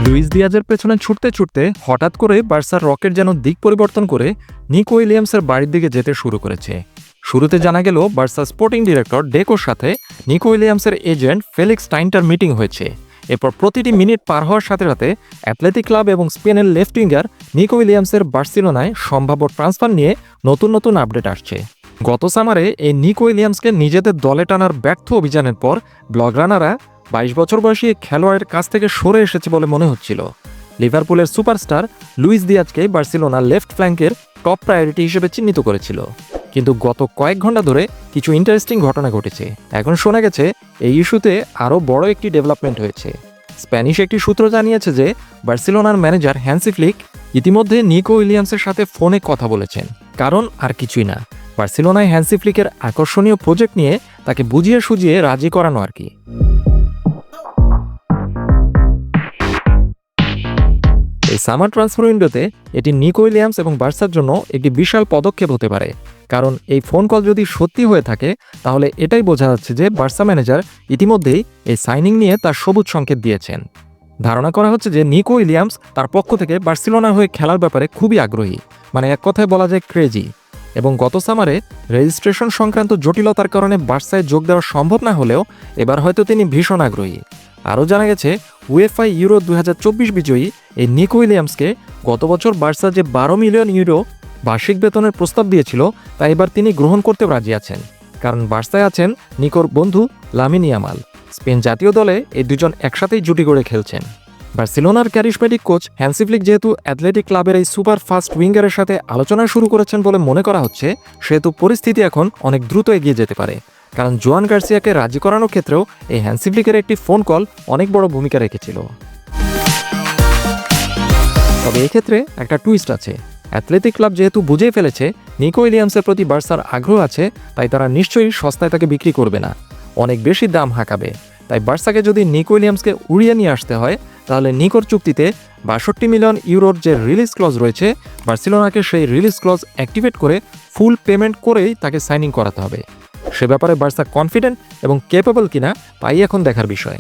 Luis দিয়াজের পেছনে ছুটতে ছুটতে হঠাৎ করে বার্সার রকেট যেন দিক পরিবর্তন করে নিকো উইলিয়ামসের বাড়ির দিকে যেতে শুরু করেছে। শুরুতে জানা গেল বার্সার স্পোর্টিং ডিরেক্টর ডেকোর সাথে নিকো উইলিয়ামসের এজেন্ট ফেলিক্স টাইন্টার মিটিং হয়েছে। এরপর প্রতিটি মিনিট পার হওয়ার সাথে সাথে অ্যাথলেটিক ক্লাব এবং স্পেনের লেফট উইঙ্গার নিকো উইলিয়ামসের বার্সেলোনায় সম্ভাব্য ট্রান্সফার নিয়ে নতুন নতুন আপডেট আসছে। গত সামারে এই নিকো উইলিয়ামসকে নিজেদের দলে টানার ব্যর্থ অভিযানের পর ব্লগরানারা 22 বছর বয়সী খেলোয়াড়ের কাছ থেকে সরে এসেছে বলে মনে হচ্ছিল। লিভারপুলের সুপারস্টার লুইস দিয়াজকে বার্সেলোনা লেফট ফ্ল্যাঙ্কের টপ প্রায়োরিটি হিসেবে চিহ্নিত করেছিল। কিন্তু গত কয়েক ঘন্টা ধরে কিছু ইন্টারেস্টিং ঘটনা ঘটেছে। এখন শোনা গেছে এই ইস্যুতে আরও বড় একটি ডেভেলপমেন্ট হয়েছে। স্প্যানিশ একটি সূত্র জানিয়েছে যে বার্সেলোনার ম্যানেজার হ্যান্সি ফ্লিক ইতিমধ্যে নিকো উইলিয়ামসের সাথে ফোনে কথা বলেছেন। কারণ আর কিছুই না, বার্সেলোনায় হ্যান্সি ফ্লিকের আকর্ষণীয় প্রজেক্ট নিয়ে তাকে বুঝিয়ে সুঝিয়ে রাজি করানো আর কি। এই সামার ট্রান্সফার উইন্ডোতে এটি নিকো উইলিয়ামস এবং বার্সার জন্য একটি বিশাল পদক্ষেপ হতে পারে। কারণ এই ফোন কল যদি সত্যি হয়ে থাকে তাহলে এটাই বোঝা যাচ্ছে যে বার্সা ম্যানেজার ইতিমধ্যেই এই সাইনিং নিয়ে তার সবুজ সংকেত দিয়েছেন। ধারণা করা হচ্ছে যে নিকো উইলিয়ামস তার পক্ষ থেকে বার্সেলোনার হয়ে খেলার ব্যাপারে খুবই আগ্রহী, মানে এক কথায় বলা যায় ক্রেজি। এবং গত সামারে রেজিস্ট্রেশন সংক্রান্ত জটিলতার কারণে বার্সায় যোগ দেওয়া সম্ভব না হলেও এবার হয়তো তিনি ভীষণ আগ্রহী। আরও জানা গেছে উয়েফা ইউরো 2024 বিজয়ী এই নিকো উইলিয়ামসকে গত বছর বার্সা যে 12 মিলিয়ন ইউরো বার্ষিক বেতনের প্রস্তাব দিয়েছিল তা এবার তিনি গ্রহণ করতে রাজি আছেন। কারণ বার্সায় আছেন নিকোর বন্ধু লামিন ইয়ামাল। স্পেন জাতীয় দলে এই দুজন একসাথেই জুটি গড়ে খেলছেন। বার্সেলোনার ক্যারিশমেটিক কোচ হ্যান্সি ফ্লিক যেহেতু অ্যাথলেটিক ক্লাবের এই সুপার ফাস্ট উইঙ্গারের সাথে আলোচনা শুরু করেছেন বলে মনে করা হচ্ছে, সেহেতু পরিস্থিতি এখন অনেক দ্রুত এগিয়ে যেতে পারে। কারণ জোয়ান গার্সিয়াকে রাজি করানোর ক্ষেত্রেও এই হ্যান্সি ফ্লিকের একটি ফোন কল অনেক বড় ভূমিকা রেখেছিল। তবে এক্ষেত্রে একটা টুইস্ট আছে। অ্যাথলেটিক ক্লাব যেহেতু বুঝেই ফেলেছে নিকো উইলিয়ামসের প্রতি বার্সার আগ্রহ আছে, তাই তারা নিশ্চয়ই সস্তায় তাকে বিক্রি করবে না, অনেক বেশি দাম হাঁকাবে। তাই বার্সাকে যদি নিকো উইলিয়ামসকে উড়িয়ে নিয়ে আসতে হয় তাহলে নিকোর চুক্তিতে 62 মিলিয়ন ইউরোর যে রিলিজ ক্লজ রয়েছে, বার্সেলোনাকে সেই রিলিজ ক্লজ অ্যাক্টিভেট করে ফুল পেমেন্ট করেই তাকে সাইনিং করাতে হবে। সে ব্যাপারে বার্সা কনফিডেন্ট এবং ক্যাপেবল কিনা তাই এখন দেখার বিষয়।